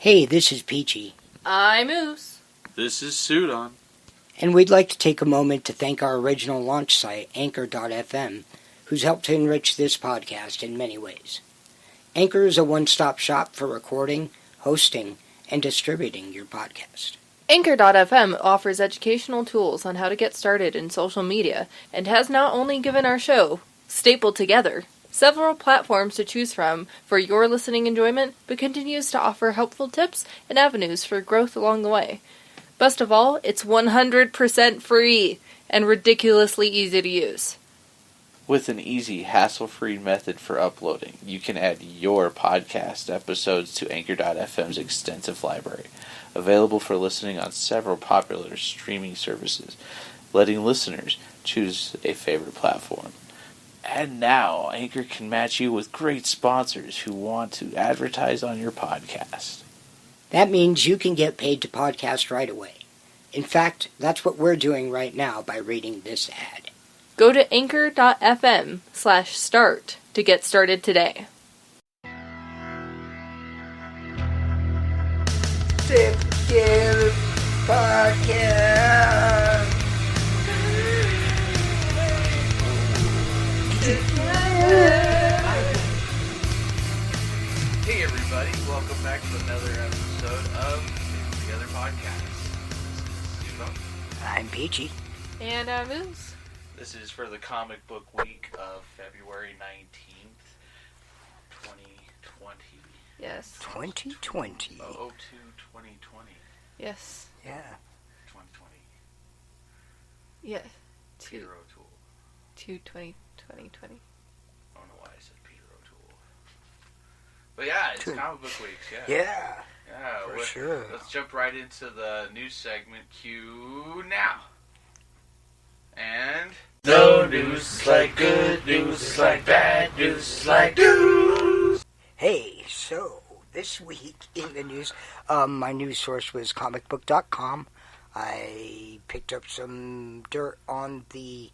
Hey, this is Peachy. I'm Moose. This is Sudon. And we'd like to take a moment to thank our original launch site, Anchor.fm, who's helped to enrich this podcast in many ways. Anchor is a one-stop shop for recording, hosting, and distributing your podcast. Anchor.fm offers educational tools on how to get started in social media and has not only given our show, stapled together, several platforms to choose from for your listening enjoyment, but continues to offer helpful tips and avenues for growth along the way. Best of all, it's 100% free and ridiculously easy to use. With an easy, hassle-free method for uploading, you can add your podcast episodes to Anchor.fm's extensive library, available for listening on several popular streaming services, letting listeners choose a favorite platform. And now, Anchor can match you with great sponsors who want to advertise on your podcast. That means you can get paid to podcast right away. In fact, that's what we're doing right now by reading this ad. Go to anchor.fm/start to get started today. Tipkill Podcast. Hey everybody, welcome back to another episode of the other podcast. This is Sudon. I'm Peachy. And I'm Moose. This is for the comic book week of February 19th, 2020. Yes. 2020. 2020. Yes. Yeah. 2020. Yeah. Peter O'Toole. 2020. I don't know why I said Peter O'Toole. But yeah, it's comic book weeks, yeah. Yeah. Yeah, for sure. Let's jump right into the news segment. Cue now. And no news like good news like bad news like news. Hey, so this week in the news, my news source was comicbook.com. I picked up some dirt on the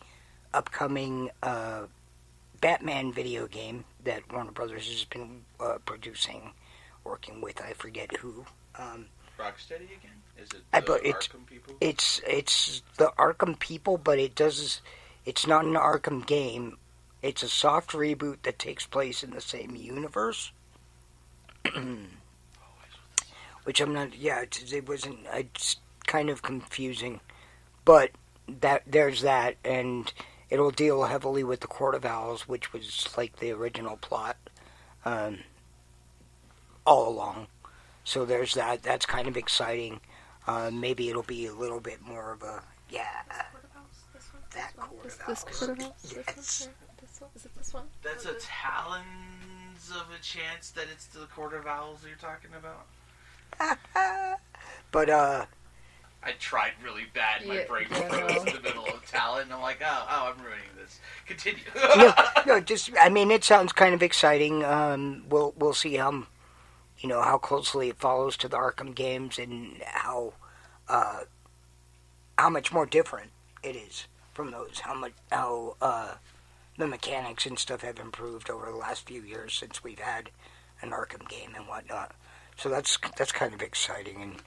upcoming Batman video game that Warner Brothers has been producing, working with I forget who. Rocksteady again? Is it Arkham people? It's the Arkham people, but it's not an Arkham game. It's a soft reboot that takes place in the same universe. Which I'm not. Yeah, it wasn't. It's kind of confusing, but there's that, and it'll deal heavily with the Court of Owls, which was like the original plot all along. So there's that. That's kind of exciting. Maybe it'll be a little bit more of a that Court of Owls. Yes. Is it this one? That's a talons of a chance that it's the Court of Owls you're talking about? But I tried really bad. My brain was in the middle of Talon. I'm like, oh, I'm ruining this. Continue. no, just I mean, it sounds kind of exciting. We'll see how closely it follows to the Arkham games and how much more different it is from those. How the mechanics and stuff have improved over the last few years since we've had an Arkham game and whatnot. So that's kind of exciting. And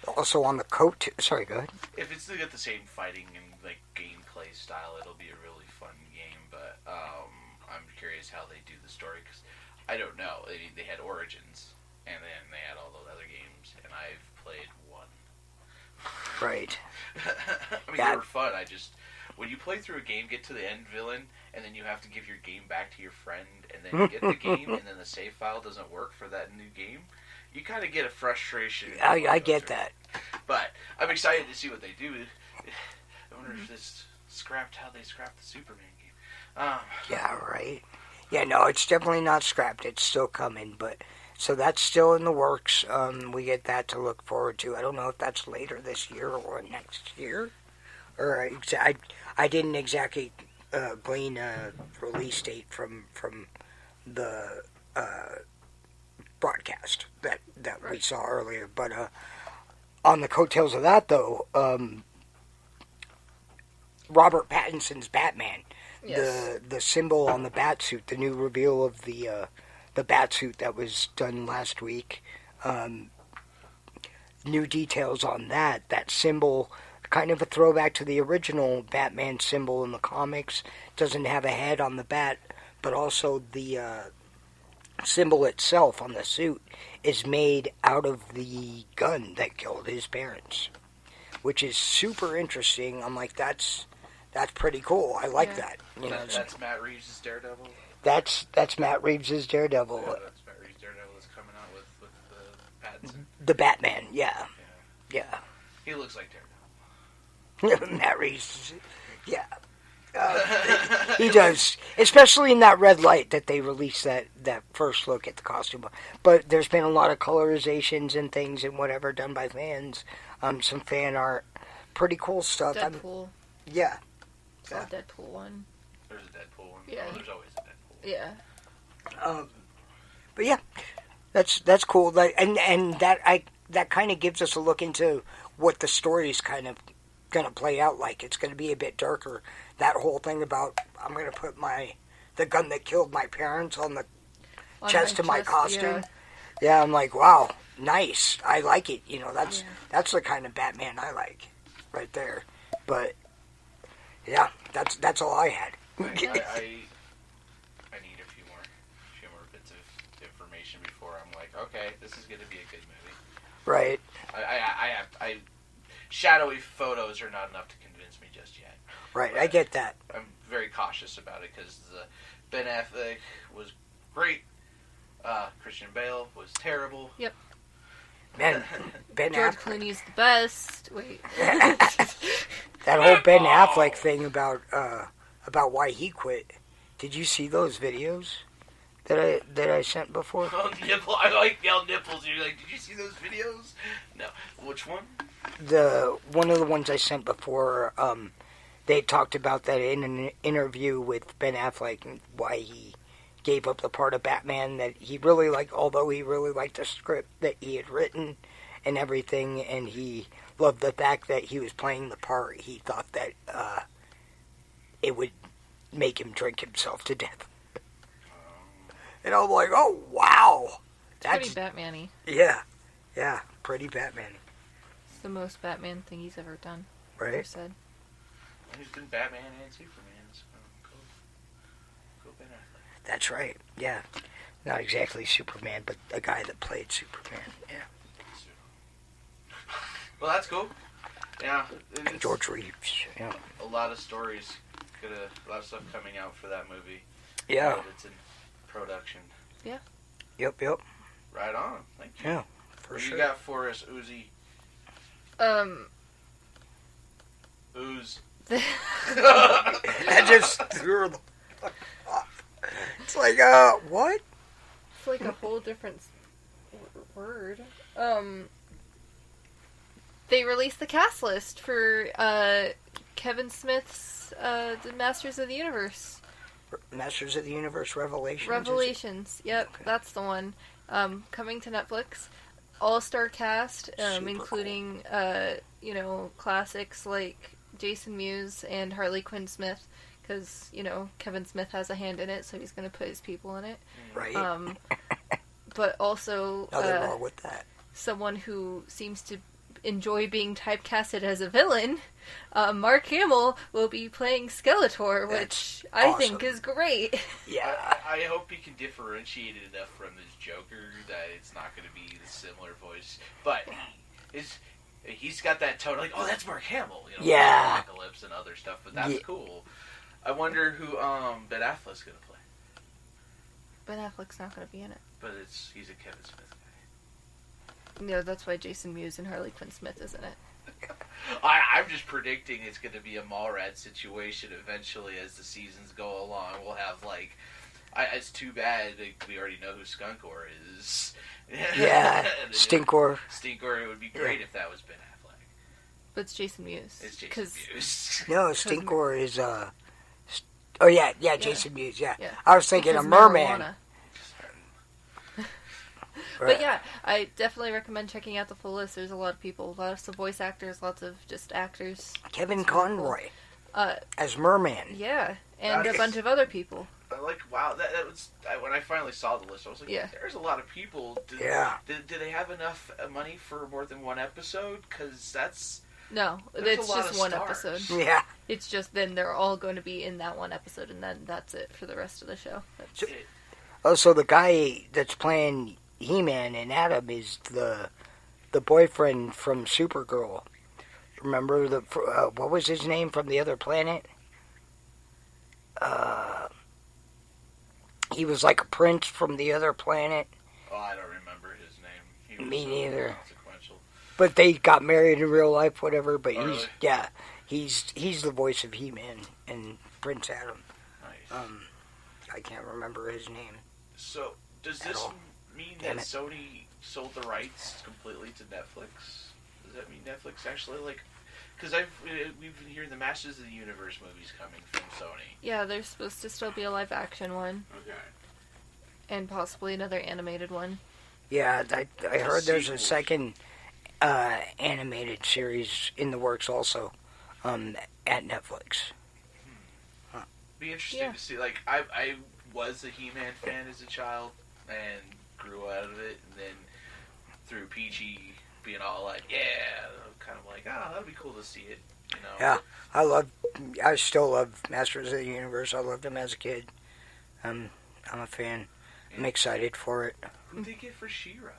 also on the coat. Sorry, go ahead. If it's got the same fighting and like gameplay style, it'll be a really fun game. But I'm curious how they do the story because I don't know. They had Origins. And then they had all those other games, and I've played one. Right. I mean, they were fun. When you play through a game, get to the end villain, and then you have to give your game back to your friend, and then you get the game, and then the save file doesn't work for that new game, you kind of get a frustration. I get that. But I'm excited to see what they do. I wonder if this scrapped how they scrapped the Superman game. Yeah, right. Yeah, no, it's definitely not scrapped. It's still coming, but... So that's still in the works. We get that to look forward to. I don't know if that's later this year or next year. Or I didn't exactly glean a release date from the broadcast that we saw earlier. But on the coattails of that, though, Robert Pattinson's Batman, yes. the symbol on the batsuit, the new reveal of the batsuit that was done last week, new details on that. That symbol, kind of a throwback to the original Batman symbol in the comics, doesn't have a head on the bat, but also the symbol itself on the suit is made out of the gun that killed his parents, which is super interesting. I'm like, that's pretty cool. I like that. You know, that's Matt Reeves' Daredevil. That's Matt Reeves' Daredevil. Yeah, that's Matt Reeves' Daredevil that's coming out with the Pattinson. The Batman, yeah. He looks like Daredevil. Matt Reeves, yeah. He does, especially in that red light that they released that first look at the costume. But there's been a lot of colorizations and things and whatever done by fans. Some fan art, pretty cool stuff. Deadpool. Yeah. Saw a Deadpool one. There's a Deadpool one. Yeah. Oh, there's always a Deadpool. Yeah. But yeah, that's cool. Like, and that kind of gives us a look into what the story's kind of gonna play out like. It's gonna be a bit darker. That whole thing about I'm gonna put the gun that killed my parents on the chest of my costume. Yeah, I'm like, wow, nice. I like it. You know, that's the kind of Batman I like, right there. But yeah, that's all I had. I need a few more bits of information before I'm like, okay, this is gonna be a good movie. Right. I shadowy photos are not enough to convince me just yet. Right, But I get that. I'm very cautious about it because Ben Affleck was great. Christian Bale was terrible. Yep. Man, Ben George Affleck. Clooney's the best. Wait. That whole Ben Affleck thing about why he quit. Did you see those videos that I sent before? Oh, nipple! I like yell nipples. You're like, did you see those videos? No. Which one? One of the ones I sent before. They talked about that in an interview with Ben Affleck and why he gave up the part of Batman that he really liked, although he really liked the script that he had written and everything, and he loved the fact that he was playing the part. He thought that it would make him drink himself to death. And I'm like, oh, wow. That's pretty Batman-y. Yeah, pretty Batman-y. It's the most Batman thing he's ever done. Right. Ever said. He's been Batman and Superman, so go Ben Affleck. That's right, yeah. Not exactly Superman, but a guy that played Superman, yeah. Well, that's cool. Yeah. And George Reeves, yeah. A lot of stories, a lot of stuff coming out for that movie. Yeah. It's in production. Yeah. Yep. Right on. Thank you. Yeah, for sure. What you got for us, Uzi? Ooze. I just threw her the fuck off. It's like, what? It's like a whole different word. They released the cast list for Kevin Smith's The Masters of the Universe. Masters of the Universe Revelations. Revelations. Yep, Okay. That's the one. Coming to Netflix. All-star cast, including cool. Classics like Jason Mewes and Harley Quinn Smith, because Kevin Smith has a hand in it, so he's going to put his people in it. Right. But also Nothing wrong with that. someone who seems to enjoy being typecasted as a villain. Mark Hamill will be playing Skeletor, which I think is great. Yeah. I hope he can differentiate it enough from his Joker that it's not going to be the similar voice. But he's got that tone like, oh, that's Mark Hamill. Yeah. Apocalypse and other stuff, but that's cool. I wonder who Ben Affleck's going to play. Ben Affleck's not going to be in it. But he's a Kevin Smith guy. No, that's why Jason Mewes and Harley Quinn Smith isn't it. I'm just predicting it's going to be a Mallrats situation eventually as the seasons go along. We'll have, it's too bad that we already know who Skunkor is. Yeah, Stinkor. Stinkor, it would be great if that was Ben Affleck. But it's Jason Mewes. It's Jason Mewes. No, Stinkor is, Jason Mewes, yeah. I was thinking a merman. Right. But yeah, I definitely recommend checking out the full list. There's a lot of people, lots of voice actors, lots of just actors. Kevin Conroy as Merman. Yeah, and a bunch of other people. like, wow, that was when I finally saw the list. I was like, Yeah. there's a lot of people. Do they have enough money for more than one episode? Because No, there's it's a lot just of one stars. episode. Yeah. It's just then they're all going to be in that one episode, and then that's it for the rest of the show. So the guy that's playing He-Man and Adam is the boyfriend from Supergirl. Remember what was his name from the other planet? He was like a prince from the other planet. Oh, I don't remember his name. He was Me neither. consequential. But they got married in real life, whatever. But Really? he's the voice of He-Man and Prince Adam. Nice. I can't remember his name. So does this mean that Sony sold the rights completely to Netflix? Does that mean Netflix actually Because we've been hearing the Masters of the Universe movies coming from Sony. Yeah, there's supposed to still be a live action one. Okay. And possibly another animated one. Yeah, I heard there's a second animated series in the works also at Netflix. Be interesting to see. Like, I was a He-Man fan as a child and grew out of it, and then through PG being all like, kind of like, that'd be cool to see it, you know? Yeah, I still love Masters of the Universe. I loved them as a kid. I'm a fan. I'm excited for it. Who'd they get for She-Ra?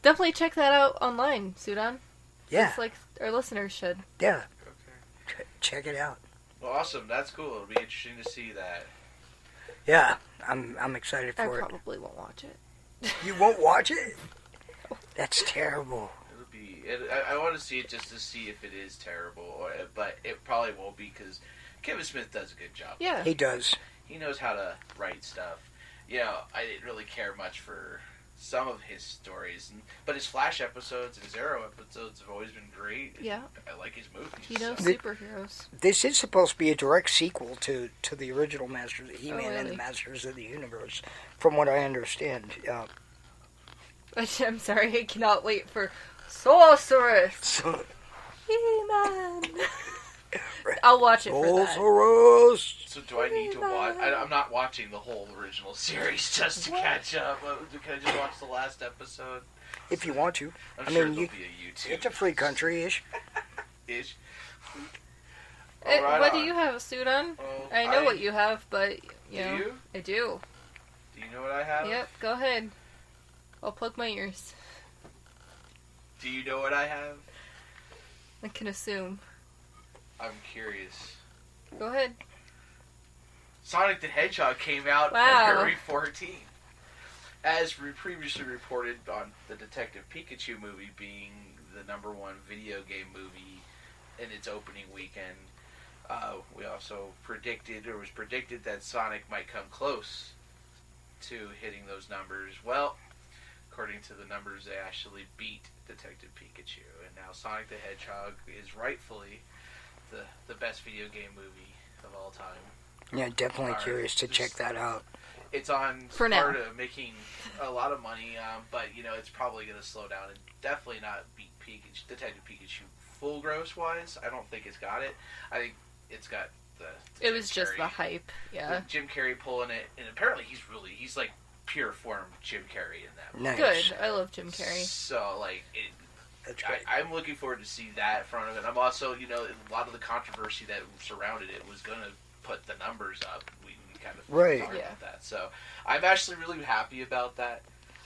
Definitely check that out online, Sudan. Yeah. Just like our listeners should. Yeah. Okay. Check it out. Well, awesome. That's cool. It'll be interesting to see that. Yeah, I'm excited for it. I probably won't watch it. You won't watch it? That's terrible. It'll be. I want to see it just to see if it is terrible, but it probably won't be because Kevin Smith does a good job. Yeah. He does. He knows how to write stuff. You know, I didn't really care much for some of his stories, but his Flash episodes and his Arrow episodes have always been great. Yeah. I like his movies. He knows so. superheroes. This is supposed to be a direct sequel to the original Masters of He-Man really? and the Masters of the Universe, from what I understand. I'm sorry, I cannot wait for Sorcerer. So, He-Man. I'll watch it for that. Sorceress. So do I need to watch? I'm not watching the whole original series just to catch up. Can I just watch the last episode? If you want to. I'm I sure mean, there'll be a YouTube. It's a free country-ish. Ish. What do you have a suit on? Well, I know what you have, but you know. you? I do. Do you know what I have? Yep, go ahead. I'll plug my ears. Do you know what I have? I can assume. I'm curious. Go ahead. Sonic the Hedgehog came out Wow. February 14th. As we previously reported on the Detective Pikachu movie being the #1 video game movie in its opening weekend, we also predicted that Sonic might come close to hitting those numbers. Well, according to the numbers, they actually beat Detective Pikachu, and now Sonic the Hedgehog is rightfully the best video game movie of all time. Yeah, definitely curious to check that out. It's on For now. Sparta making a lot of money, but you know it's probably going to slow down and definitely not beat Detective Pikachu full gross wise. I don't think it's got it. I think it's got the It was just the hype, yeah. With Jim Carrey pulling it, and apparently he's like pure form Jim Carrey in that movie. Nice. Good. I love Jim Carrey. So like That's great. I'm looking forward to see that in front of it. I'm also, you know, a lot of the controversy that surrounded it was going to put the numbers up. We kind of talked about that. So I'm actually really happy about that.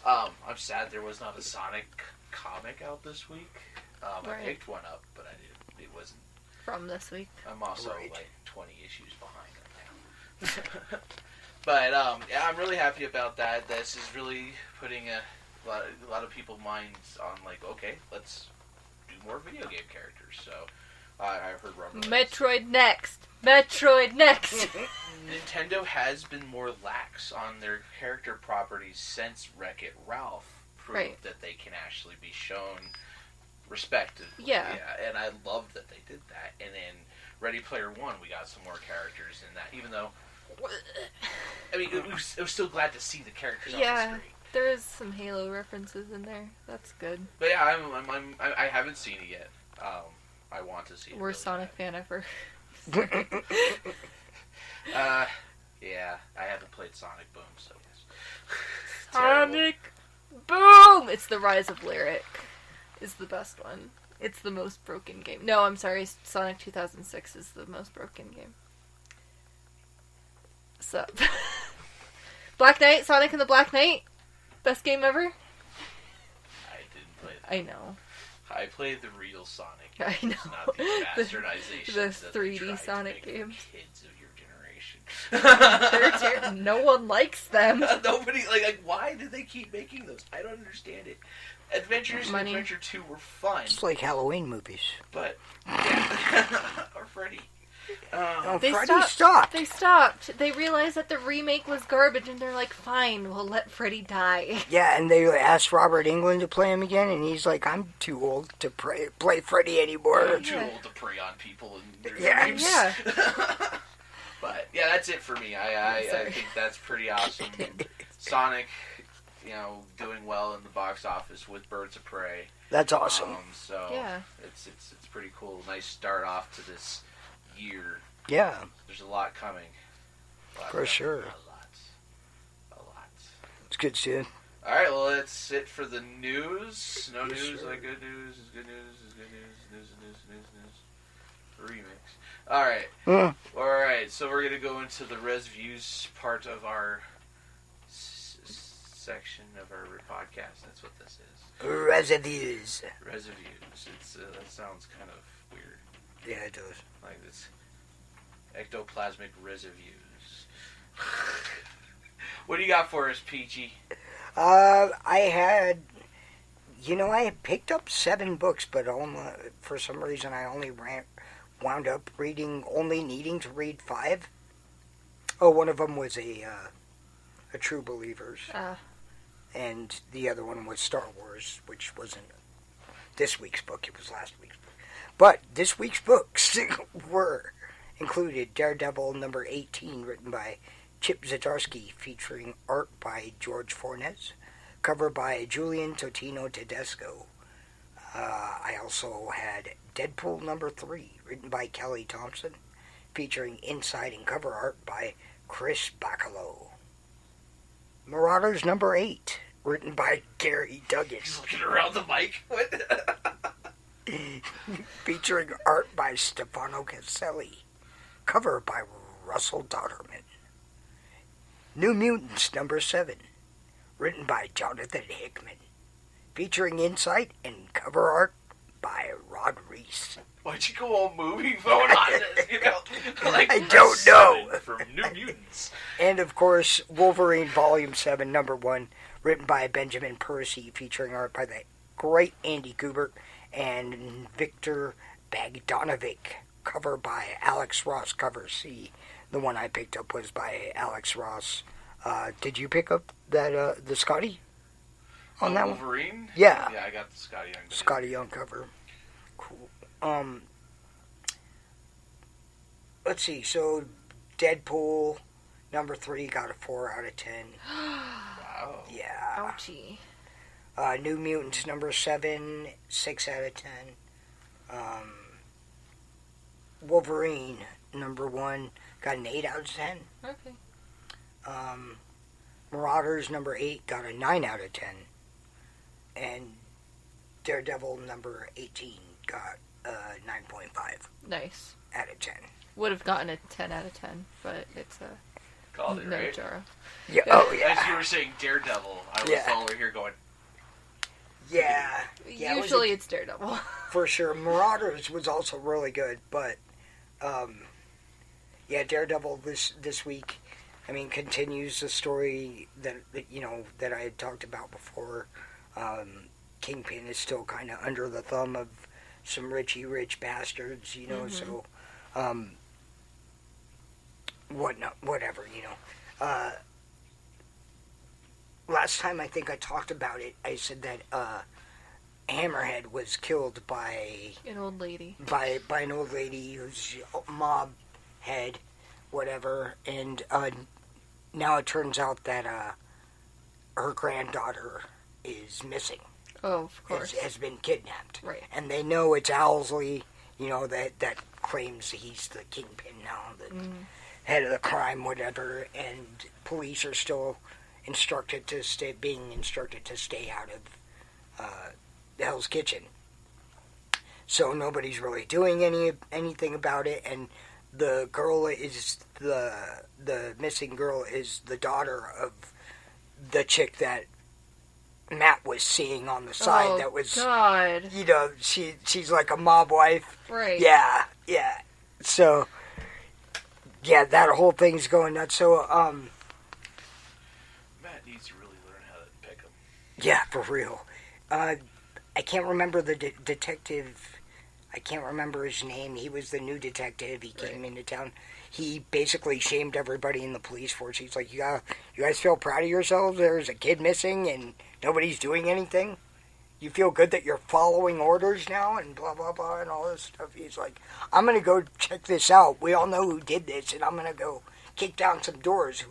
I'm sad there was not a Sonic comic out this week. I picked one up, but it wasn't. From this week. I'm also like 20 issues behind right now. But yeah, I'm really happy about that. This is really putting a lot of people's minds on like, okay, let's do more video game characters. So I heard rumblings. Metroid next. Nintendo has been more lax on their character properties since Wreck-It Ralph proved that they can actually be shown respect. Yeah, and I love that they did that. And then Ready Player One, we got some more characters in that, even though I mean, it was still glad to see the characters on the screen. There is some Halo references in there. That's good. But yeah, I haven't seen it yet. I want to see it. Worst Sonic fan ever. Yeah, I haven't played Sonic Boom, so yes. Sonic Boom! It's the Rise of Lyric. Is the best one. It's the most broken game. No, I'm sorry. Sonic 2006 is the most broken game. Sup? Black Knight, Sonic and the Black Knight. Best game ever. I didn't play that. I know. I played the real Sonic. I know. Not the bastardization. The 3D Sonic games. Kids of your generation. They're no one likes them. Nobody like. Why did they keep making those? I don't understand it. Adventures and Adventure 2 were fun. It's like Halloween movies. But yeah. Or Freddy. Freddy stopped. They stopped. They realized that the remake was garbage, and they're like, "Fine, we'll let Freddy die." Yeah, and they asked Robert Englund to play him again, and he's like, "I'm too old to play Freddy anymore." I'm too old to prey on people and their dreams. Yeah. But yeah, that's it for me. I think that's pretty awesome. Sonic, doing well in the box office with Birds of Prey. That's awesome. So yeah, it's pretty cool. Nice start off to this year. Yeah. There's a lot coming. For sure. A lot. It's good shit. Alright, well, that's it for the news. No news, like good news is good news is good news. News. Remix. Alright. Alright, so we're going to go into the res views part of our section of our podcast. That's what this is. Reviews. That sounds kind of weird. Yeah, it does. Like this ectoplasmic reviews. What do you got for us, Peachy? I had picked up 7 books, but for some reason I only wound up only needing to read 5. Oh, one of them was a True Believers. And the other one was Star Wars, which wasn't this week's book, it was last week's book. But this week's books included Daredevil number 18, written by Chip Zdarsky, featuring art by George Fornes, cover by Julian Totino Tedesco. I also had Deadpool number 3, written by Kelly Thompson, featuring inside and cover art by Chris Bacalo. Marauders number 8, written by Gary Duggan. He's looking around the mic. What? Featuring art by Stefano Caselli, cover by Russell Dodderman. New Mutants number 7, written by Jonathan Hickman, featuring insight and cover art by Rod Reese. Why'd you go all movie phone on this? I don't know. From New Mutants. And of course, Wolverine Volume 7, number 1, written by Benjamin Percy, featuring art by the great Andy Kubert and Victor Bogdanovic, cover by Alex Ross, cover C. The one I picked up was by Alex Ross. Did you pick up that the Scotty on that Wolverine? One? Yeah. Yeah, I got the Scotty Young. Scotty Young cover. Cool. Let's see. So, Deadpool number 3 got a 4 out of 10. Wow. Yeah. Ouchie. New Mutants number 7, 6 out of 10. Wolverine number 1 got an 8 out of 10. Okay. Marauders number 8 got a 9 out of 10. And Daredevil number 18 got a 9.5 Nice. out of 10. Would have gotten a 10 out of 10, but it's a Called it, no right? Jaro. Yeah. Oh, yeah. As you were saying Daredevil, I was all over here going... Yeah. Usually it's Daredevil. For sure. Marauders was also really good, but Daredevil this week, continues the story that I had talked about before. Kingpin is still kind of under the thumb of some rich bastards, so whatever. Last time I think I talked about it, I said that Hammerhead was killed by an old lady. By an old lady who's mob head, whatever, and now it turns out that her granddaughter is missing. Oh, of course. Has been kidnapped. Right. And they know it's Owlsley, that claims he's the Kingpin now. head of the crime, whatever, and police are still being instructed to stay out of Hell's Kitchen. So nobody's really doing anything about it, and the girl is the missing girl is the daughter of the chick that Matt was seeing on the side. Oh, that was God. You know, she's like a mob wife. Right. Yeah. So yeah, that whole thing's going nuts. So Matt needs to really learn how to pick them. yeah, for real. I can't remember the detective. I can't remember his name. He was the new detective. He came into town. He basically shamed everybody in the police force. He's like, you guys feel proud of yourselves? There's a kid missing and nobody's doing anything? You feel good that you're following orders now and blah, blah, blah, and all this stuff. He's like, I'm going to go check this out. We all know who did this, and I'm going to go kick down some doors.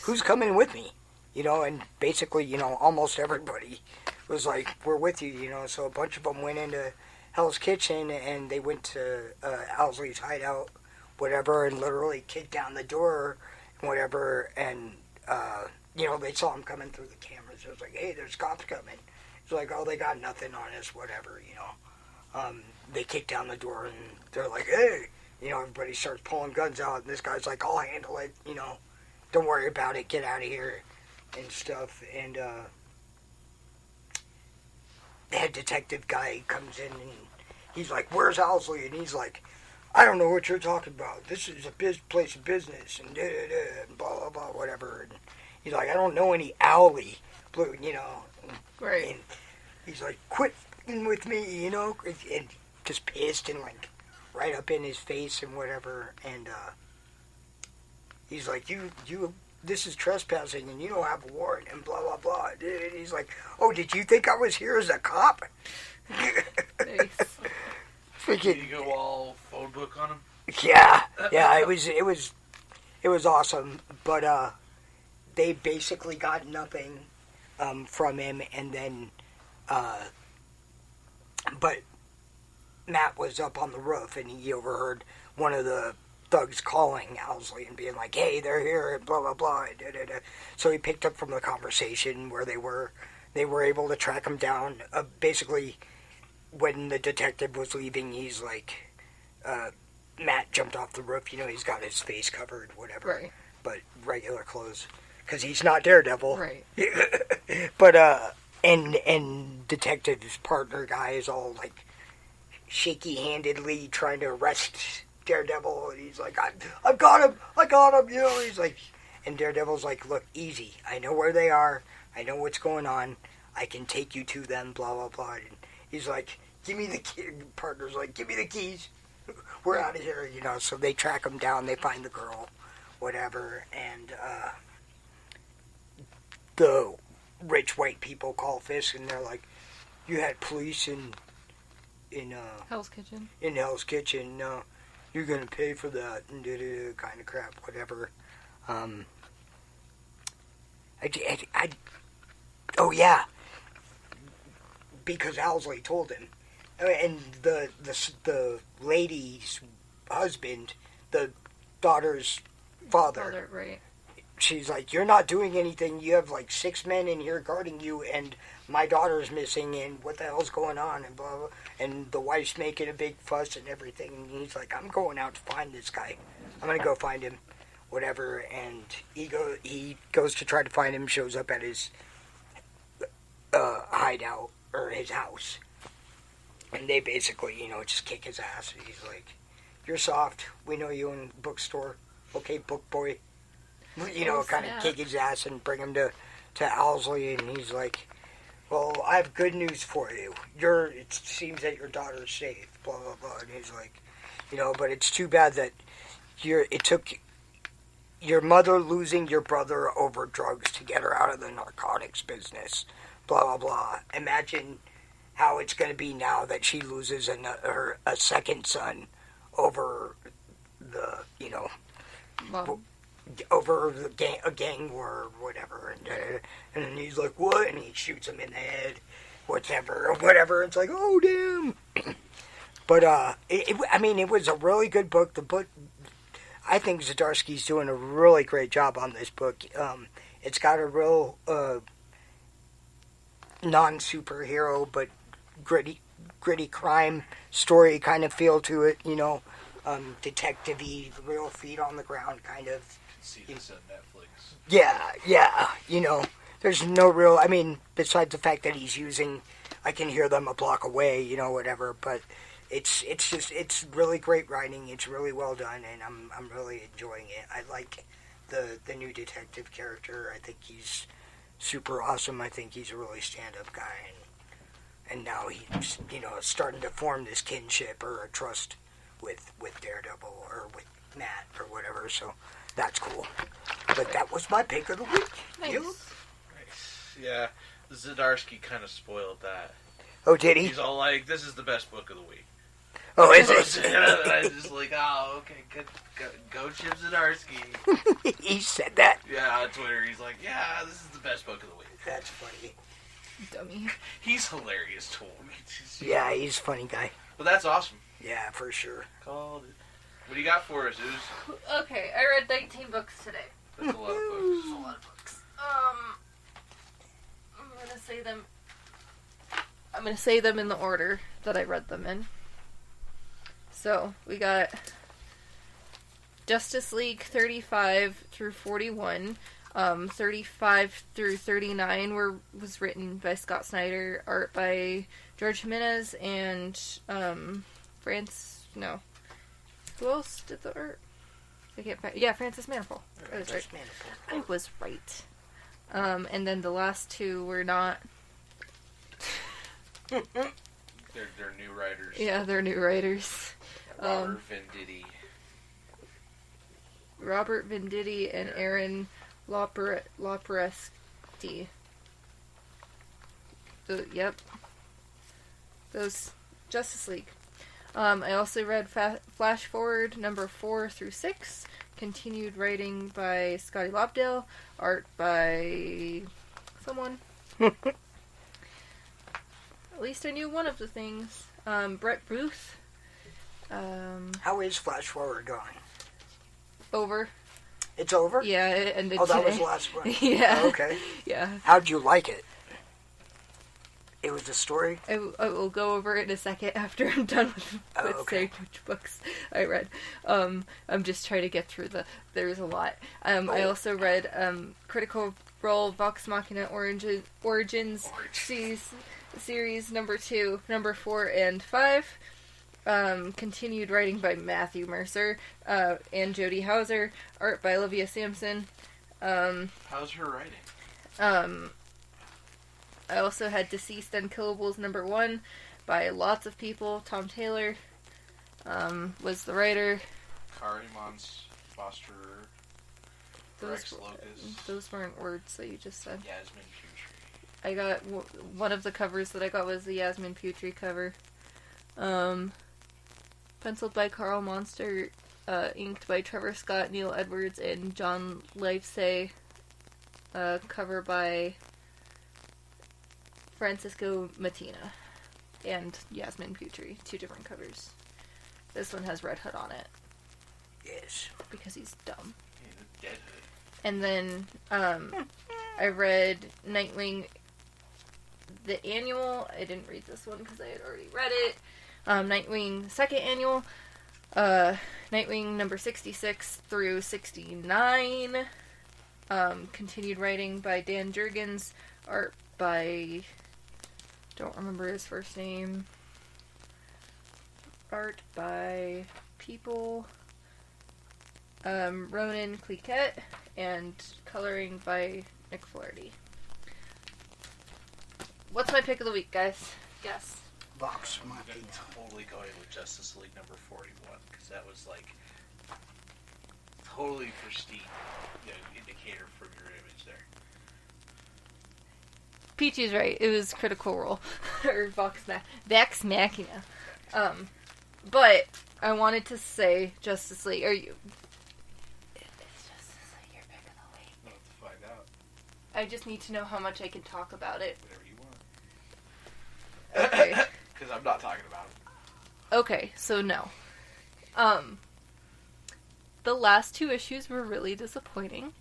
Who's coming with me? You know, and basically, you know, almost everybody was like, we're with you, you know. So a bunch of them went into Hell's Kitchen, and they went to Owsley's hideout, whatever, and literally kicked down the door, whatever, and, you know, they saw him coming through the cameras. It was like, hey, there's cops coming. It's like, oh, they got nothing on us, whatever, you know. They kicked down the door, and they're like, hey, you know, everybody starts pulling guns out, and this guy's like, I'll handle it, you know. Don't worry about it, get out of here, and stuff, and, the head detective guy comes in and he's like, where's Owsley? And he's like, I don't know what you're talking about. This is a place of business and and blah, blah, blah, whatever. And he's like, I don't know any Owly, you know. Right. And he's like, quit f***ing with me, you know. And just pissed and like right up in his face and whatever. And he's like, this is trespassing and you don't have a warrant and blah, blah, blah. And he's like, oh, did you think I was here as a cop? Nice. Freaking, Did you go all phone book on him? yeah, it was awesome. But they basically got nothing from him, and then but Matt was up on the roof and he overheard one of the thugs calling Owsley and being like, hey, they're here, and blah, blah, blah. So he picked up from the conversation where they were able to track him down. Basically, when the detective was leaving, he's like, Matt jumped off the roof. You know, he's got his face covered, whatever. Right. But regular clothes. Because he's not Daredevil. Right. But, and detective's partner guy is all, like, shaky-handedly trying to arrest Daredevil, and he's like, I've got him, you know, he's like, and Daredevil's like, look, easy, I know where they are, I know what's going on, I can take you to them, blah, blah, blah, and he's like, give me the key, partner's like, give me the keys, we're out of here, you know, so they track him down, they find the girl, whatever, and, the rich white people call Fisk, and they're like, you had police in Hell's Kitchen. In Hell's Kitchen, you're gonna pay for that, and kind of crap, whatever. Oh yeah, because Owsley told him, and the lady's husband, the daughter's father, Right. She's like, you're not doing anything. You have like 6 men in here guarding you, and my daughter's missing, and what the hell's going on, and blah, blah. And the wife's making a big fuss and everything. And he's like, I'm going out to find this guy. I'm going to go find him, whatever. And he goes to try to find him, shows up at his hideout, or his house. And they basically, you know, just kick his ass. And he's like, you're soft. We know you in the bookstore. Okay, book boy. You know, kind of kick his ass and bring him to Owsley, and he's like, well, I have good news for you. It seems that your daughter's safe, blah, blah, blah. And he's like, you know, but it's too bad that it took your mother losing your brother over drugs to get her out of the narcotics business, blah, blah, blah. Imagine how it's going to be now that she loses a second son over the, you know, over a gang war or whatever, and he's like, what? And he shoots him in the head, whatever. It's like, oh damn. But I mean, it was a really good book. The book, I think Zdarsky's doing a really great job on this book. It's got a real non-superhero but gritty crime story kind of feel to it. Detective-y, real feet on the ground kind of. See this on Netflix. Yeah. There's no real. I mean, besides the fact that he's using, I can hear them a block away. Whatever. But it's really great writing. It's really well done, and I'm really enjoying it. I like the new detective character. I think he's super awesome. I think he's a really stand-up guy, and now he's starting to form this kinship or a trust with Daredevil or with Matt or whatever. So that's cool. But that was my pick of the week. Nice. You? Nice. Yeah, Zdarsky kind of spoiled that. Oh, did he? He's all like, "This is the best book of the week." Oh, is it? And I was just like, "Oh, okay, good. Go Chip Zdarsky." He said that? Yeah, on Twitter, he's like, "Yeah, this is the best book of the week." That's funny. Dummy. He's hilarious to me. Yeah, he's a funny guy. But that's awesome. Yeah, for sure. Called it. What do you got for us, Ooze? Okay, I read 19 books today. That's a lot of books. That's a lot of books. I'm gonna say them in the order that I read them in. So, we got Justice League 35 through 41. 35 through 39 was written by Scott Snyder, art by George Jimenez, and who else did the art? I can't find. Yeah, Francis Manapul. I was right. And then the last two were not. They're new writers. Yeah, they're new writers. Robert Venditti and Aaron Lopresti. Yep. Those Justice League. I also read Flash Forward number 4 through 6. Continued writing by Scotty Lobdell. Art by someone. At least I knew one of the things. Brett Booth. How is Flash Forward going? Over. It's over? Yeah, it ended that today. was the last one. Yeah. Oh, okay. Yeah. How'd you like it? It was the story? I will go over it in a second after I'm done with saying which books I read. I'm just trying to get through there's a lot. I also read Critical Role Vox Machina Origins series number 2, number 4, and 5. Continued writing by Matthew Mercer and Jody Hauser. Art by Olivia Sampson. How's her writing? I also had Deceased Unkillables number 1 by lots of people. Tom Taylor was the writer. Kari Mons Foster. Those weren't words that you just said. Yasmin Putri. I got one of the covers that I got was the Yasmin Putri cover. Penciled by Carl Monster, inked by Trevor Scott, Neil Edwards, and John Livesay. Cover by Francisco Matina and Yasmin Putri. 2 different covers. This one has Red Hood on it. Yes. Because he's dumb. Yeah, the Dead Hood. And then, I read Nightwing, the annual. I didn't read this one because I had already read it. Nightwing, second annual. Nightwing number 66 through 69. Continued writing by Dan Jurgens. Art by... don't remember his first name. Art by people. Ronan Cliquette. And coloring by Nick Flaherty. What's my pick of the week, guys? Guess. Vox I'm Machina. totally going with Justice League number 41, because that was like totally pristine indicator from your image there. Peachy's right. It was Critical Role. Or Vox Machina. But I wanted to say Justice League. Is Justice League your pick of the week? We'll have to find out. I just need to know how much I can talk about it. Whatever you want. Okay. Because I'm not talking about it. Okay, so no. the last 2 issues were really disappointing.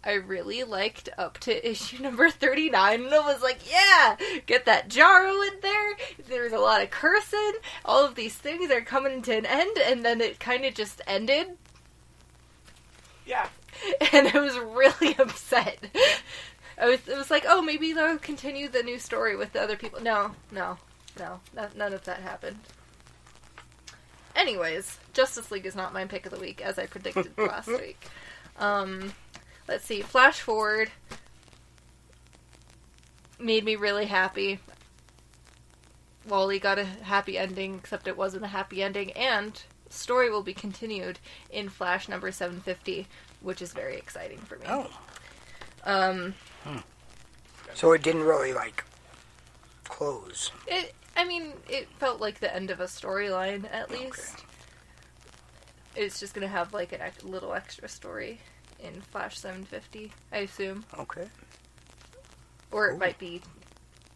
I really liked up to issue number 39, and I was like, yeah, get that Jaro in there. There's a lot of cursing. All of these things are coming to an end, and then it kind of just ended. Yeah. And I was really upset. It was like, oh, maybe they'll continue the new story with the other people. No, none of that happened. Anyways, Justice League is not my pick of the week, as I predicted last week. Let's see, Flash Forward made me really happy. Wally got a happy ending, except it wasn't a happy ending, and story will be continued in Flash number 750, which is very exciting for me. Oh. So it didn't really, close. It felt like the end of a storyline, at least. It's just gonna have, a little extra story in Flash 750, I assume. Okay. Or it might be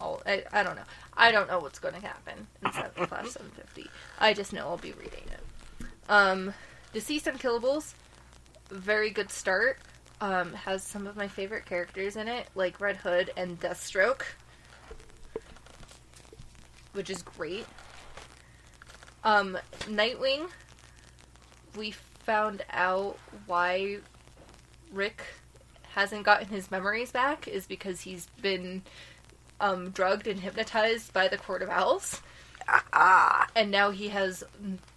all... I don't know. I don't know what's going to happen in Flash 750. I just know I'll be reading it. Deceased Unkillables, very good start. Has some of my favorite characters in it, like Red Hood and Deathstroke, which is great. Nightwing, we found out why Rick hasn't gotten his memories back is because he's been drugged and hypnotized by the Court of Owls. And now he has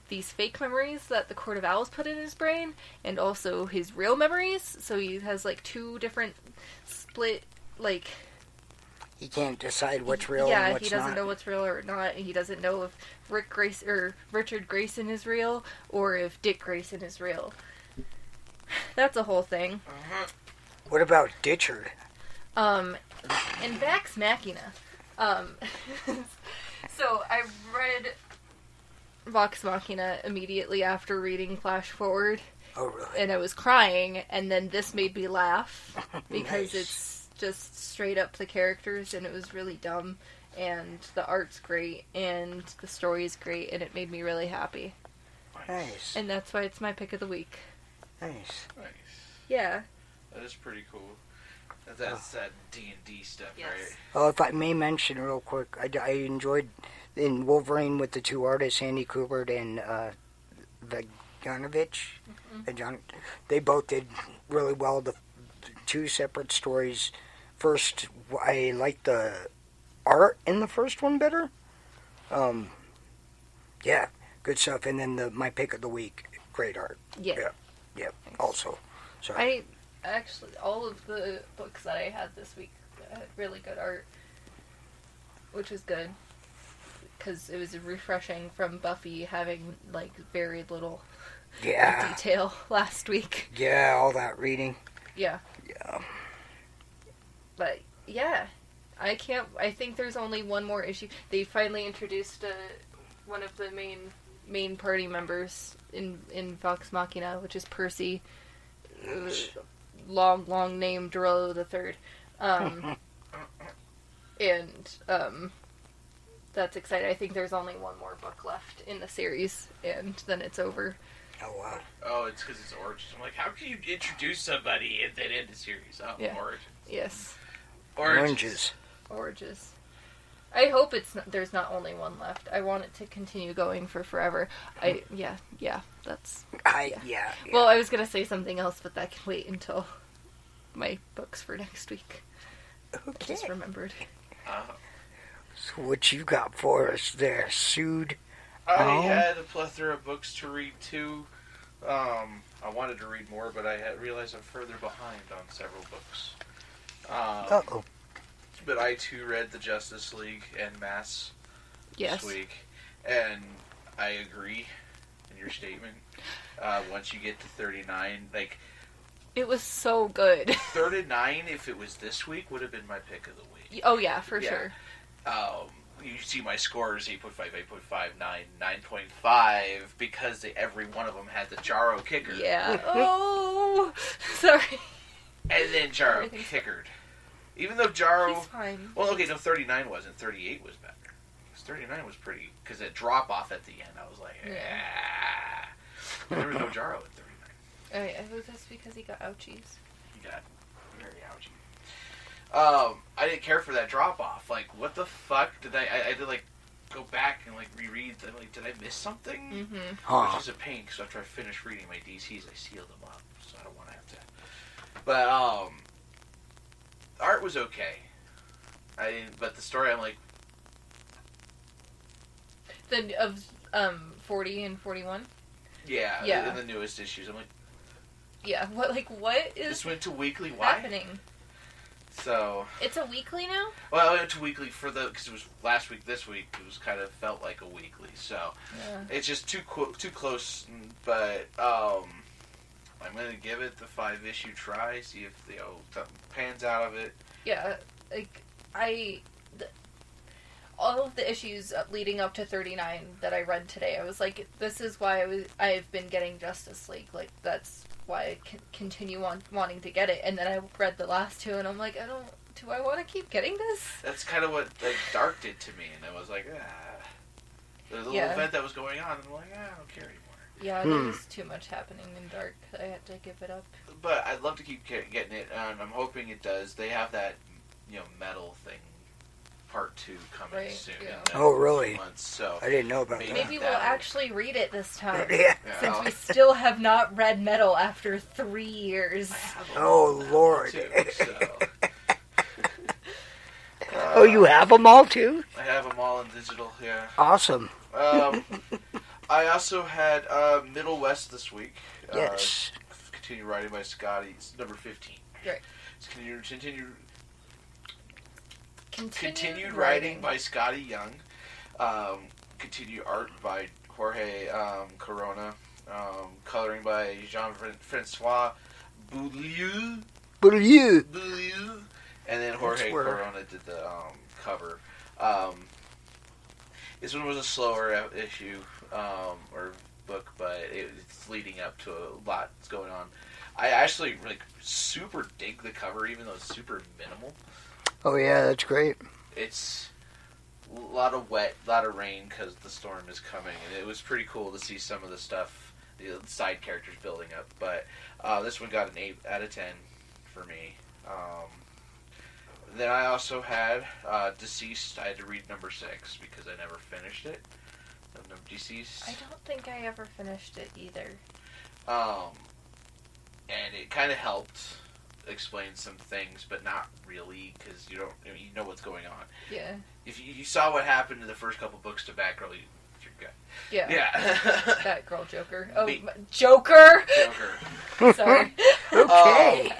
these fake memories that the Court of Owls put in his brain, and also his real memories. So he has 2 different split, He can't decide what's real and what's not. Yeah, he doesn't know what's real or not. He doesn't know if Richard Grayson is real, or if Dick Grayson is real. That's a whole thing. What about Ditchard? And Vax Machina. So I read Vox Machina immediately after reading Flash Forward. Oh, really? And I was crying, and then this made me laugh, because Nice. It's just straight up the characters, and it was really dumb, and the art's great, and the story is great, and it made me really happy. Nice. And that's why it's my pick of the week. Nice. Yeah. That is pretty cool. That's that D&D stuff, Yes. right? Oh, if I may mention real quick, I enjoyed in Wolverine with the 2 artists, Andy Kubert and Vajanovich. They both did really well. The 2 separate stories. First, I liked the art in the first one better. Yeah, good stuff. And then my pick of the week, great art. Yeah. Yeah. Also, so Actually, all of the books that I had this week had really good art, which was good, because it was refreshing from Buffy having, very little detail last week. Yeah, all that reading. Yeah. Yeah. But, yeah, I think there's only one more issue. They finally introduced one of the main party members in Vox Machina, which is Percy. Long name, Dorello the Third. That's exciting. I think there's only one more book left in the series, and then it's over. Oh, wow. Oh, it's because it's Origins. I'm like, how can you introduce somebody and then end the series? Oh, Yeah. Origins. Yes. Oranges. Oranges. I hope there's not only one left. I want it to continue going for forever. That's... Yeah. Well, I was going to say something else, but that can wait until my books for next week. Okay. I just remembered. So what you got for us there, Sued? I had a plethora of books to read, too. I wanted to read more, but I realized I'm further behind on several books. Uh-oh. But I, too, read the Justice League en masse Yes. this week. And I agree in your statement. Once you get to 39, It was so good. 39, if it was this week, would have been my pick of the week. Oh, yeah, for sure. You see my scores, 8.5, 8.5, 9, 9.5, because every one of them had the Jaro kicker. Yeah. Oh, sorry. And then Jaro Everything's kickered. Even though Jaro... He's fine. Well, okay, no, 39 wasn't. 38 was better. 39 was pretty... Because that drop-off at the end, I was like, Yeah. There was no Jaro at 39. Oh, yeah, that's because he got ouchies. He got very ouchy. I didn't care for that drop off. Like, what the fuck did I had to like go back and like reread. Like, did I miss something? Mm-hmm. Huh. Which is a pain because after I finished reading my DCs, I sealed them up, so I don't want to have to. But art was okay. But the story, I'm like, Of 40 and 41. yeah, Yeah. in the newest issues, I'm like, Yeah. What is this went to weekly. Why? happening? So It's a weekly now? well, I went to weekly because it was last week. This week it was kind of felt like a weekly. So Yeah. it's just too close. But I'm gonna give it the 5-issue try. See if something pans out of it. Yeah. Like all of the issues leading up to 39 that I read today, I was like, this is why I've been getting Justice League. Like, that's why I continue on wanting to get it. And then I read the last two, and I'm like, do I want to keep getting this? That's kind of what like Dark did to me, and I was like, There's a little event that was going on, and I'm like, I don't care anymore. Yeah, there was too much happening in Dark. I had to give it up. But I'd love to keep getting it, and I'm hoping it does. They have that, metal thing, part 2 coming soon. Yeah. Oh, really? Months, so I didn't know about that. Maybe we'll actually read it this time. Yeah. Since we still have not read Metal after 3 years. Oh, Lord. Too, so. Oh, you have them all, too? I have them all in digital, yeah. Awesome. I also had Middle West this week. Yes. Continue writing by Scotty. It's number 15. Right. It's continued writing by Scotty Young. Continued art by Jorge Corona. Coloring by Jean-Francois Beaulieu. Beaulieu. And then Jorge Corona did the cover. This one was a slower issue or book, but it's leading up to a lot that's going on. I actually super dig the cover, even though it's super minimal. Oh, yeah, that's great. It's a lot of wet, a lot of rain because the storm is coming, and it was pretty cool to see some of the stuff, the side characters building up. But this one got an 8 out of 10 for me. Then I also had Deceased. I had to read number 6 because I never finished it. Deceased. I don't think I ever finished it either. And it kind of helped explain some things, but not really, because you know what's going on. Yeah. If you saw what happened in the first couple books to Batgirl, you're good. Yeah. Yeah. Batgirl Joker. Oh, Joker! Joker. Sorry. Okay.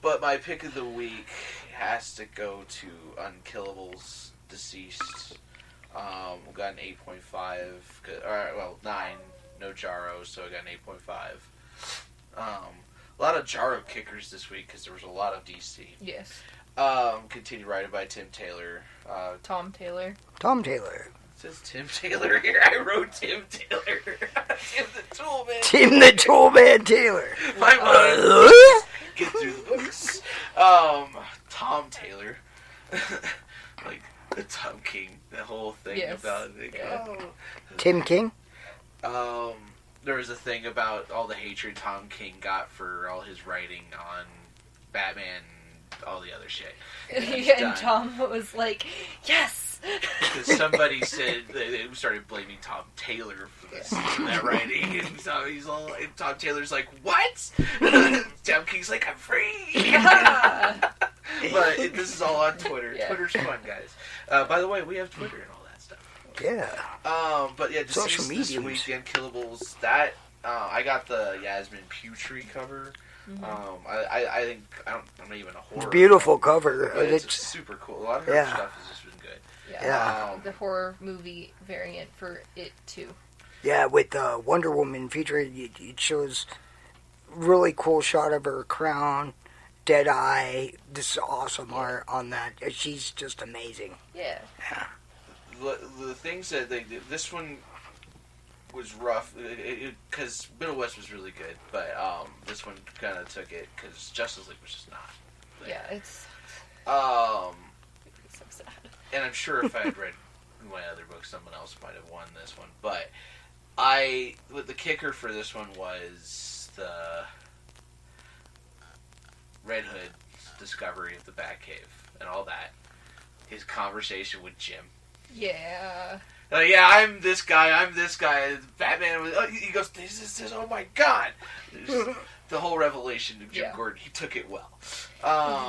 But my pick of the week has to go to Unkillable's Deceased. We got an 8.5. 9. No Jarro, so I got an 8.5. A lot of Jarro kickers this week because there was a lot of DC. Yes. Continued writing by Tim Taylor. Tom Taylor. Tom Taylor. It says Tim Taylor here. I wrote Tim Taylor. Tim the Toolman. Tim the Toolman Taylor. My mind. Get through the books. Tom Taylor. Like the Tom King. The whole thing about it. Tim King? There was a thing about all the hatred Tom King got for all his writing on Batman and all the other shit. And Tom was like, yes! Because somebody said, they started blaming Tom Taylor for that writing. And so and Tom Taylor's like, what? Tom King's like, I'm free! Yeah. But this is all on Twitter. Yeah. Twitter's fun, guys. By the way, we have Twitter and all that stuff. Yeah. But yeah, Social this mediums. week, Unkillables, that, I got the Yasmin Putri cover. Mm-hmm. I'm not even a horror. Beautiful cover. But it's super cool. A lot of her stuff has just been good. Yeah. The horror movie variant for it, too. Yeah, with Wonder Woman featured, it shows really cool shot of her crown, dead eye. This is awesome art on that. She's just amazing. Yeah. The things that they did, this one was rough because Middle West was really good, but this one kind of took it because Justice League was just not. Yeah, it's so sad. And I'm sure if I had read my other book, someone else might have won this one. But the kicker for this one was the Red Hood's discovery of the Batcave and all that. His conversation with Jim. Yeah. Yeah, I'm this guy. Batman was. He goes. This is. Oh my God. The whole revelation of Jim Gordon. He took it well.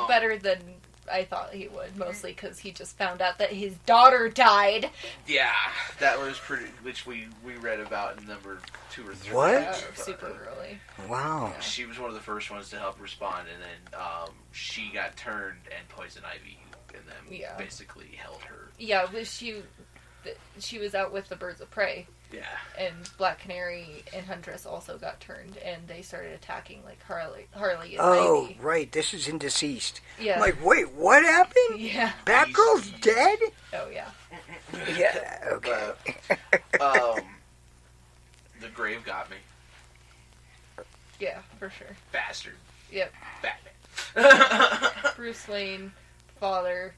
Better than I thought he would, mostly because he just found out that his daughter died. Yeah, that was pretty. Which we read about in number 2 or 3. What? Super early. Wow. Yeah. She was one of the first ones to help respond, and then she got turned, and Poison Ivy and them basically held her. Yeah, she was out with the birds of prey. Yeah. And Black Canary and Huntress also got turned, and they started attacking like Harley and Ivy. Right. This is in Deceased. Yeah. I'm like, wait, what happened? Yeah. Batgirl's dead? Oh yeah. Yeah. Okay. The grave got me. Yeah, for sure. Bastard. Yep. Batman. Bruce Wayne, father,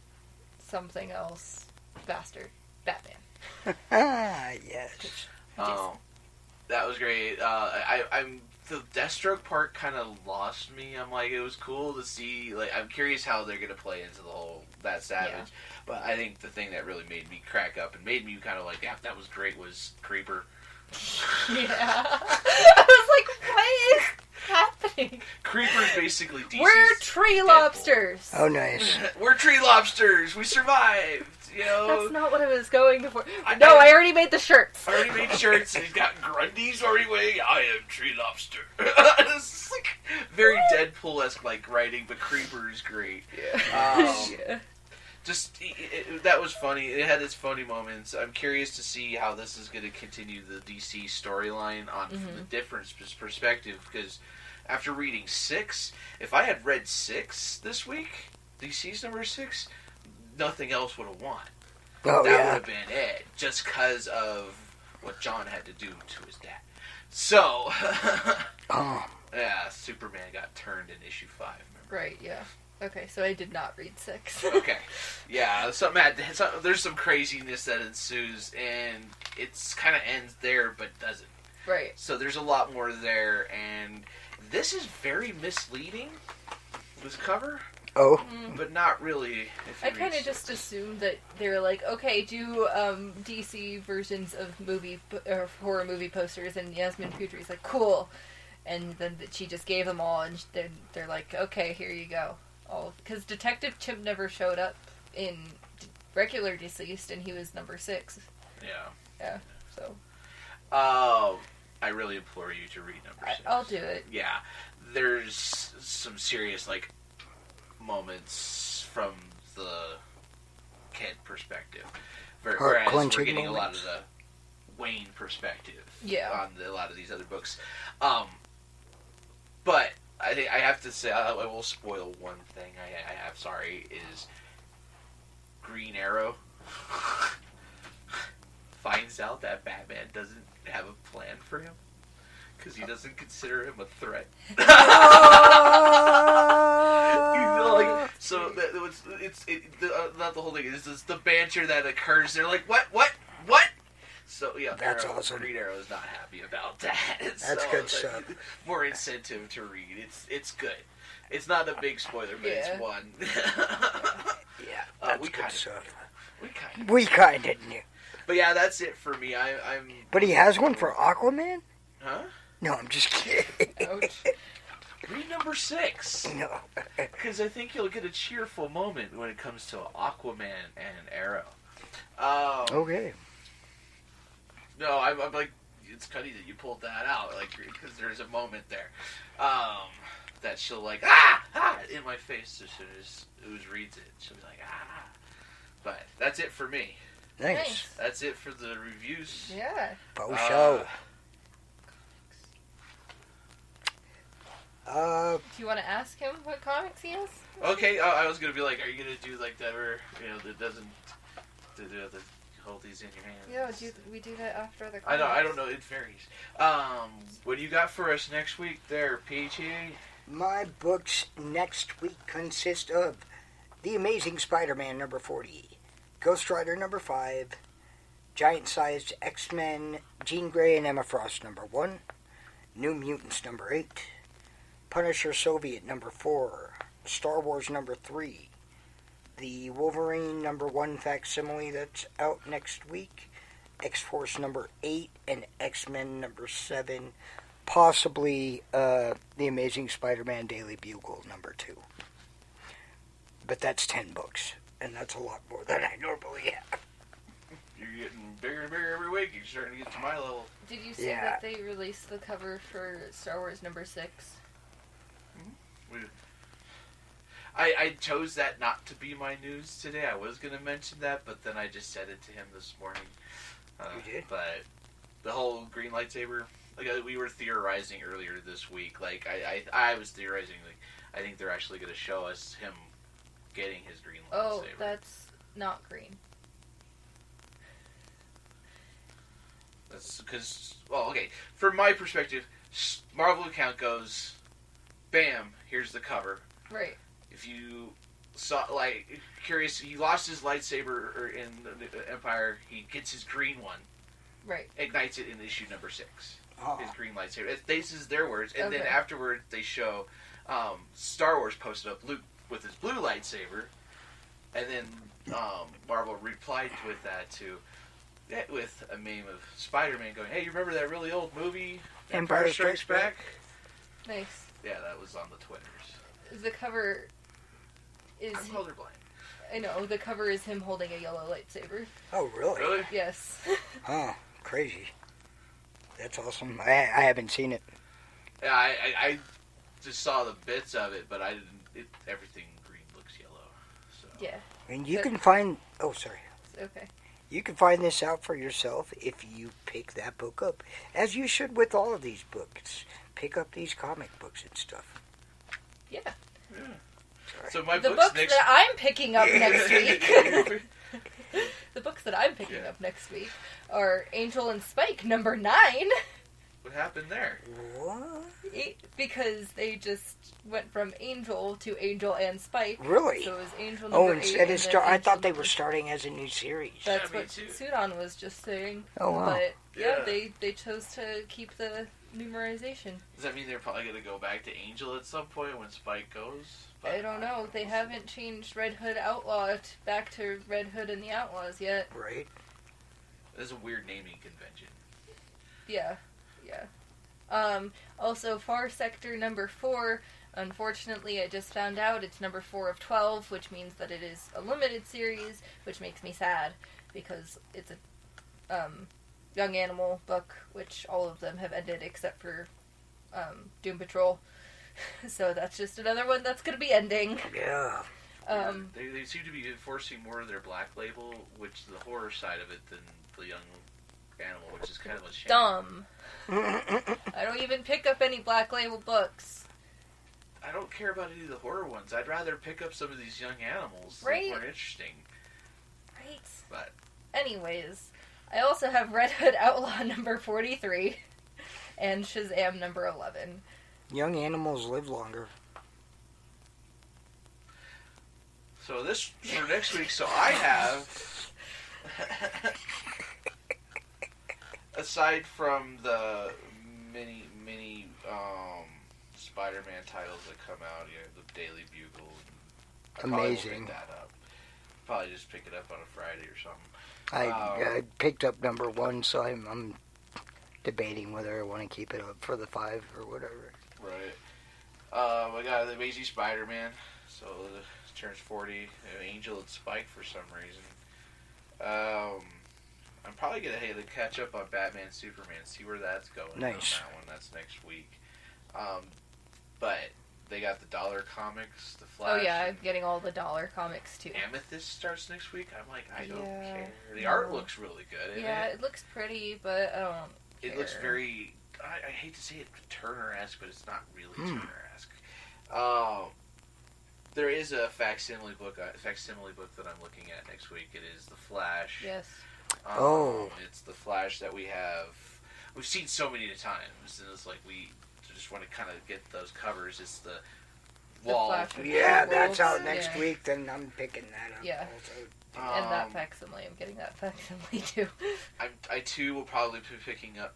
something else, bastard, Batman. Yes. That was great. I'm the Deathstroke part kind of lost me. I'm like, it was cool to see. Like, I'm curious how they're gonna play into the whole that savage. Yeah. But I think the thing that really made me crack up and made me kind of like, yeah, that was great, was Creeper. Yeah. I was like, what is happening? Creeper's basically DC's We're tree Deadpool. Lobsters. Oh, nice. We're tree lobsters. We survived. You know. That's not what I was going for. I already made the shirts. I already made shirts, and he's got Grundy's already weighing. I am tree lobster. It's like very Deadpool-esque like writing, but Creeper is great. Yeah. Just that was funny. It had its funny moments. I'm curious to see how this is going to continue the DC storyline on from the different perspective. Because after reading 6, if I had read 6 this week, DC's number 6, nothing else would have won. Oh, that yeah. would have been it, just because of what John had to do to his dad. So, yeah, Superman got turned in issue 5. Remember? Right. Yeah. Okay, so I did not read 6. Okay. Yeah, there's some craziness that ensues, and it's kind of ends there, but doesn't. Right. So there's a lot more there, and this is very misleading, this cover. Oh. But not really. I kind of just assumed that they were like, okay, do DC versions of horror movie posters, and Yasmin Pudri's like, cool. And then she just gave them all, and they're like, okay, here you go. Because Detective Chimp never showed up in regular Deceased, and he was number 6. Yeah. Yeah, so. I really implore you to read number 6. I'll do it. Yeah. There's some serious, like, moments from the Kent perspective. Whereas we're getting a lot of the Wayne perspective on a lot of these other books. But I think I have to say, I will spoil one thing I have, sorry, is Green Arrow finds out that Batman doesn't have a plan for him because he doesn't consider him a threat. Not the whole thing. It's just the banter that occurs. They're like, what? So yeah, that's awesome. Green Arrow is not happy about that. That's good stuff. More incentive to read. It's good. It's not a big spoiler, but it's one. That's good stuff. We kind of knew. But yeah, that's it for me. I'm. But he has one for Aquaman? Huh? No, I'm just kidding. Read number 6. No. Because I think you'll get a cheerful moment when it comes to Aquaman and Arrow. Okay. No, I'm like, it's funny that you pulled that out, like, because there's a moment there that she'll like in my face as soon as Ooze reads it. She'll be like But that's it for me. Nice. That's it for the reviews. Yeah. Show. Do you want to ask him what comics he has? Okay, I was gonna be like, are you gonna do like that where that doesn't hold these in your hand? Yeah, we do that after the comics. I don't know, it varies. What do you got for us next week there, PHA? My books next week consist of The Amazing Spider-Man number 40, Ghost Rider number 5, Giant-Sized X-Men, Jean Grey and Emma Frost number 1, New Mutants number 8, Punisher Soviet number 4, Star Wars number 3, the Wolverine number 1 facsimile that's out next week, X-Force number 8, and X-Men number 7, possibly The Amazing Spider-Man Daily Bugle number 2. But that's 10 books, and that's a lot more than I normally have. You're getting bigger and bigger every week. You're starting to get to my level. Did you see that they released the cover for Star Wars number 6? I chose that not to be my news today. I was going to mention that, but then I just said it to him this morning. You did? But the whole green lightsaber, like we were theorizing earlier this week. Like I was theorizing, like I think they're actually going to show us him getting his green lightsaber. Oh, that's not green. That's because, well, okay. From my perspective, Marvel account goes, bam, here's the cover. Right. If you saw, like, curious, he lost his lightsaber in the Empire. He gets his green one. Right. Ignites it in issue number 6. Oh. His green lightsaber. This is their words. And Okay. then afterward, they show Star Wars posted up Luke with his blue lightsaber. And then Marvel replied with that too. With a meme of Spider-Man going, hey, you remember that really old movie, Empire Strikes Back? Nice. Yeah, that was on the Twitters. The cover is... I'm colorblind. I know, the cover is him holding a yellow lightsaber. Oh, really? Really? Yes. Oh, crazy. That's awesome. I haven't seen it. Yeah, I just saw the bits of it, but I didn't. Everything green looks yellow. So. Yeah. And you can find... Oh, sorry. Okay. You can find this out for yourself if you pick that book up. As you should with all of these books. Pick up these comic books and stuff. Yeah. Sorry. So my The books books next. that I'm picking up next week... The books that I'm picking up next week are Angel and Spike number 9. What happened there? What? Because they just went from Angel to Angel and Spike. Really? So it was Angel number Oh, 8. instead of then I thought Angel they number- were starting as a new series. That's me what too. Sudan was just saying. Oh, wow. But, yeah, Yeah. they chose to keep the numerization. Does that mean they're probably going to go back to Angel at some point when Spike goes? I don't know. They haven't changed Red Hood Outlaw back to Red Hood and the Outlaws yet. Right? That's a weird naming convention. Yeah. Also, Far Sector number 4. Unfortunately, I just found out it's number 4 of 12, which means that it is a limited series, which makes me sad, because it's a Young Animal book, which all of them have ended except for Doom Patrol. So that's just another one that's going to be ending. Yeah. They seem to be enforcing more of their Black Label, which is the horror side of it, than the Young Animal, which is kind of a shame. Dumb. I don't even pick up any Black Label books. I don't care about any of the horror ones. I'd rather pick up some of these Young Animals that Right. more interesting. Right. But Anyways, I also have Red Hood Outlaw number 43 and Shazam number 11. Young animals live longer. so this for next week. So I have, aside from the mini Spider-Man titles that come out, you know, the Daily Bugle. I probably won't Amazing. pick that up. Probably just pick it up on a Friday or something. I picked up number 1, so I'm debating whether I want to keep it up for the 5 or whatever. Right. I got the Amazing Spider-Man, so it turns 40. Angel and Spike for some reason. I'm probably going to catch up on Batman Superman, see where that's going. Nice. On that one. That's next week. But they got the Dollar Comics, the Flash. Oh yeah, I'm getting all the dollar comics too. Amethyst starts next week. I'm like, I don't Yeah, care. The no. art looks really good. Yeah, it looks pretty, but I don't It care. looks very, I hate to say it, Turner-esque, but it's not really Turner-esque. There is a facsimile book that I'm looking at next week. It is The Flash. Yes. It's The Flash that we've seen so many times, and it's like we just want to kind of get those covers. It's the wall. Flash with Yeah, the that's wolves, out next yeah. week, then I'm picking that up Yeah. also. And that facsimile, I'm getting that facsimile too. I too will probably be picking up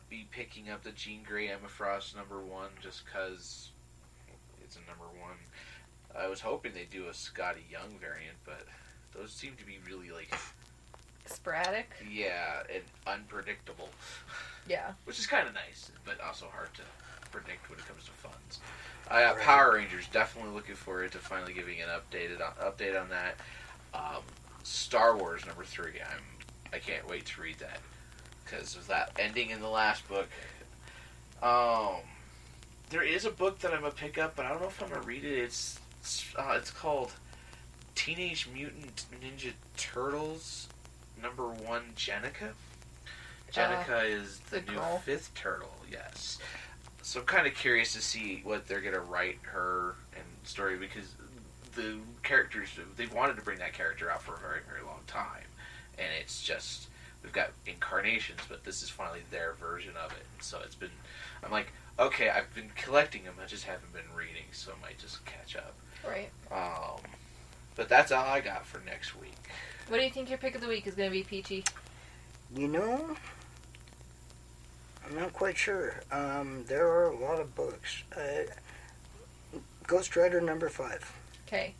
be picking up the Jean Grey Emma Frost #1 just because it's a #1. I was hoping they'd do a Scotty Young variant, but those seem to be really, like... sporadic? Yeah, and unpredictable. Yeah. Which is kind of nice, but also hard to predict when it comes to funds. Power Rangers, definitely looking forward to finally giving an update on that. Star Wars #3, I can't wait to read that. Because of that ending in the last book. There is a book that I'm going to pick up, but I don't know if I'm going to read it. It's called Teenage Mutant Ninja Turtles #1 Jenica. Jenica is the new girl. 5th turtle, yes. So I'm kind of curious to see what they're going to write her and story, because the characters, they've wanted to bring that character out for a very, very long time. And it's just, we've got incarnations, but this is finally their version of it. And so it's been, I'm like, okay, I've been collecting them, I just haven't been reading, so I might just catch up. Right. But that's all I got for next week. What do you think your pick of the week is going to be, Peachy? You know, I'm not quite sure. There are a lot of books. Ghost Rider #5. Okay.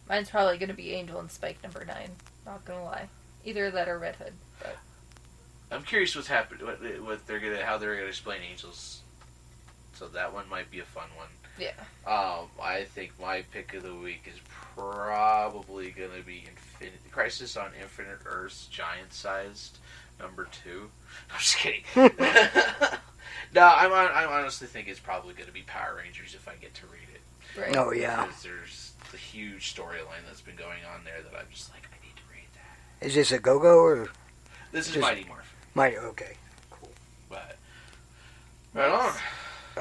Mine's probably going to be Angel and Spike #9. Not going to lie. Either that or Red Hood. But I'm curious what's happened, how they're gonna explain Angels. So that one might be a fun one. yeah. I think my pick of the week is probably gonna be Crisis on Infinite Earths, giant-sized #2. I'm just kidding. No, I honestly think it's probably gonna be Power Rangers if I get to read it. Right. Oh, yeah. Because there's the huge storyline that's been going on there that I'm just like, I need to read that. Is this a Go-Go or... This is Mighty Morphin. Okay. Cool. But, right on.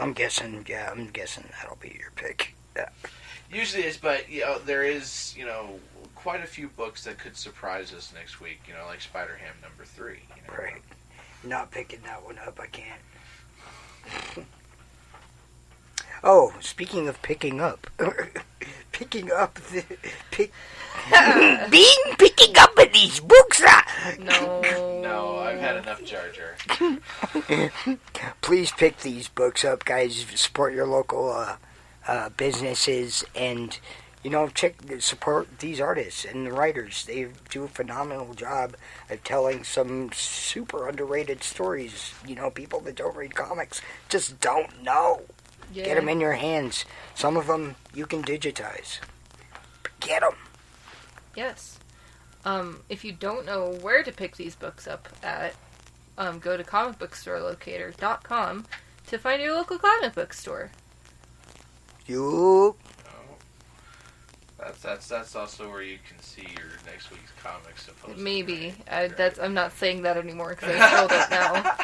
I'm guessing that'll be your pick. Yeah. Usually it's, but, there is, quite a few books that could surprise us next week, like Spider-Ham #3. Right. Not picking that one up, I can't. Oh, speaking of picking up. Picking up picking up of these books. No, I've had enough Jar Jar. Please pick these books up, guys. Support your local businesses, and support these artists and the writers. They do a phenomenal job of telling some super underrated stories. People that don't read comics just don't know. Yeah. Get them in your hands. Some of them you can digitize. Get them. Yes. If you don't know where to pick these books up at, go to comicbookstoroelocator.com to find your local comic book store. You. That's also where you can see your next week's comics. Supposedly. Maybe. I'm not saying that anymore because I told it now.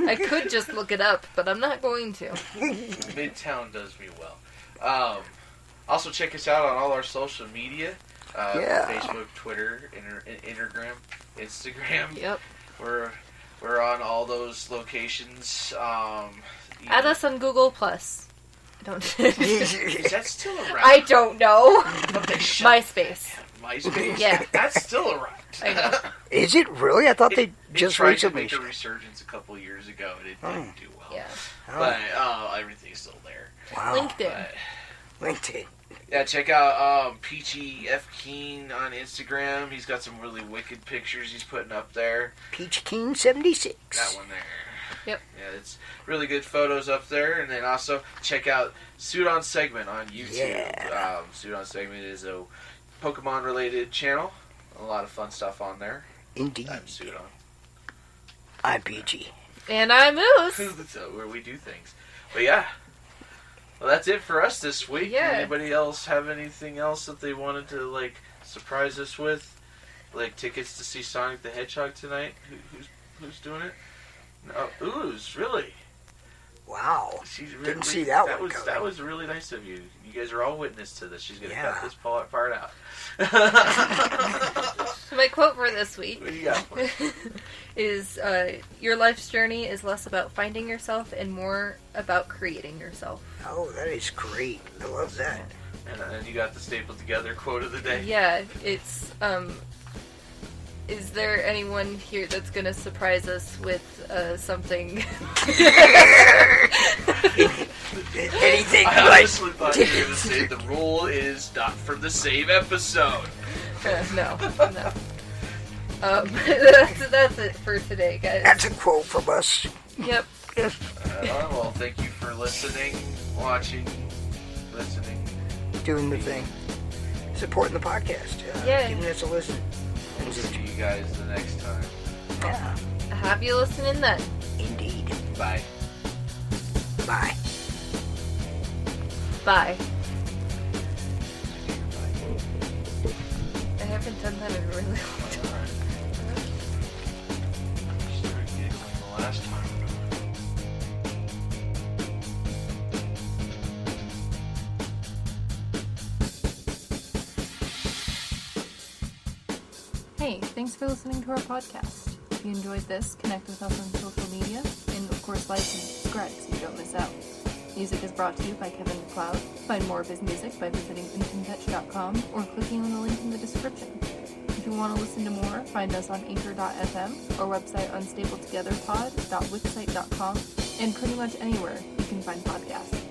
I could just look it up, but I'm not going to. Midtown does me well. Also, check us out on all our social media. Facebook, Twitter, Instagram. Yep. We're on all those locations. Add us on Google Plus. Is that still around? I don't know. MySpace. MySpace? Yeah. That's still around. I know. Is it really? I thought they just tried recently... to make a resurgence a couple years ago, and it didn't do well. Yeah. But everything's still there. Wow. LinkedIn. Yeah, check out Peachy F. Keen on Instagram. He's got some really wicked pictures he's putting up there. Peach King 76. That one there. Yep. Yeah, it's really good photos up there. And then also check out Suit On Segment on YouTube. Yeah. Suit On Segment is a Pokemon-related channel. A lot of fun stuff on there. Indeed. I'm Suit On. I'm Peachy. And I'm Moose. Where we do things. But yeah. Well, that's it for us this week. Yeah. Anybody else have anything else that they wanted to, surprise us with? Like tickets to see Sonic the Hedgehog tonight? Who's doing it? No, Ooze, really? Wow. Didn't see that one coming. That was really nice of you. You guys are all witness to this. She's going to cut this part out. My quote for this week What do you got for us? is, your life's journey is less about finding yourself and more about creating yourself. Oh, that is great. I love that. And you got the stapled together quote of the day. Yeah, it's, Is there anyone here that's gonna surprise us with something? Anything I like honestly thought you were going to say the rule is not from the same episode. No. That's it for today, guys. That's a quote from us. Yep. Well, thank you for listening, watching, listening. Doing the thing. Supporting the podcast. Yeah. Giving us a listen. We'll see you guys the next time. Yeah. Have you listening then? Indeed. Bye. Bye. Bye. I haven't done that in a really long time. You started giggling the last time. Hey, thanks for listening to our podcast. If you enjoyed this, connect with us on social media, and of course like and subscribe so you don't miss out. Music is brought to you by Kevin MacLeod. Find more of his music by visiting infantouch.com or clicking on the link in the description. If you want to listen to more, find us on anchor.fm, our website unstablettogetherpod.wixsite.com, and pretty much anywhere you can find podcasts.